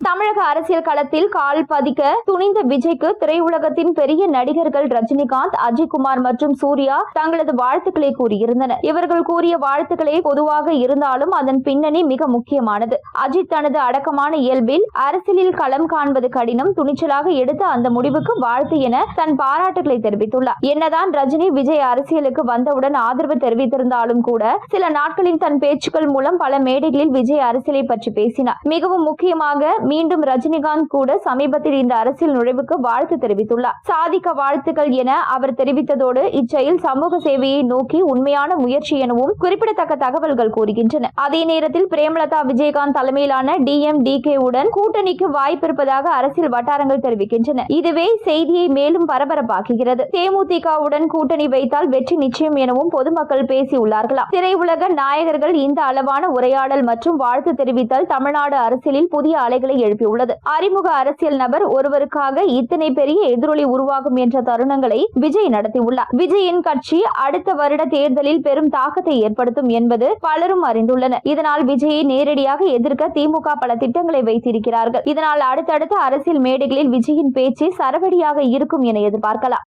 தமிழக அரசியல் களத்தில் கால் பதிக்க துணிந்த விஜய்க்கு திரையுலகத்தின் பெரிய நடிகர்கள் ரஜினிகாந்த், அஜித்குமார் மற்றும் சூர்யா தங்களது வாழ்த்துக்களை கூறியிருந்தனர். இவர்கள் கூறிய வாழ்த்துக்களே பொதுவாக இருந்தாலும் அதன் பின்னணி மிக முக்கியமானது. அஜித் தனது அடக்கமான இயல்பில் அரசியலில் களம் காண்பது கடினம், துணிச்சலாக எடுத்த அந்த முடிவுக்கு வாழ்த்து என தன் பாராட்டுகளை தெரிவித்துள்ளார். என்னதான் ரஜினி, விஜய் அரசியலுக்கு வந்தவுடன் ஆதரவு தெரிவித்திருந்தாலும் கூட சில நாட்களில் தன் பேச்சுக்கள் மூலம் பல மேடைகளில் விஜய் அரசியலை பற்றி பேசினார். மிகவும் முக்கியமாக மீண்டும் ரஜினிகாந்த் கூட சமீபத்தில் இந்த அரசியல் நுழைவுக்கு வாழ்த்து தெரிவித்துள்ளார். சாதிக்க வாழ்த்துக்கள் என அவர் தெரிவித்ததோடு இச்செயல் சமூக சேவையை நோக்கி உண்மையான முயற்சி எனவும் குறிப்பிடத்தக்க தகவல்கள் கூறுகின்றன. அதே நேரத்தில் பிரேமலதா விஜயகாந்த் தலைமையிலான DMDK உடன் கூட்டணிக்கு வாய்ப்பு இருப்பதாக அரசியல் வட்டாரங்கள் தெரிவிக்கின்றன. இதுவே செய்தியை மேலும் பரபரப்பாக்குகிறது. தேமுதிகவுடன் கூட்டணி வைத்தால் வெற்றி நிச்சயம் எனவும் பொதுமக்கள் பேசியுள்ளார்களாம். திரையுலக நாயகர்கள் இந்த அளவான உரையாடல் மற்றும் வாழ்த்து தெரிவித்தல் தமிழ்நாடு அரசியலில் புதிய அலைகளை எழுப்பியுள்ளது. அறிமுக அரசியல் நபர் ஒருவருக்காக இத்தனை பெரிய எதிரொலி உருவாகும் என்ற தருணங்களை விஜய் நடத்தியுள்ளார். விஜயின் கட்சி அடுத்த வருட தேர்தலில் பெரும் தாக்கத்தை ஏற்படுத்தும் என்பது பலரும் அறிந்துள்ளனர். இதனால் விஜயை நேரடியாக எதிர்க்க திமுக பல திட்டங்களை வைத்திருக்கிறார்கள். இதனால் அடுத்தடுத்த அரசியல் மேடைகளில் விஜயின் பேச்சு சரவடியாக இருக்கும் என எதிர்பார்க்கலாம்.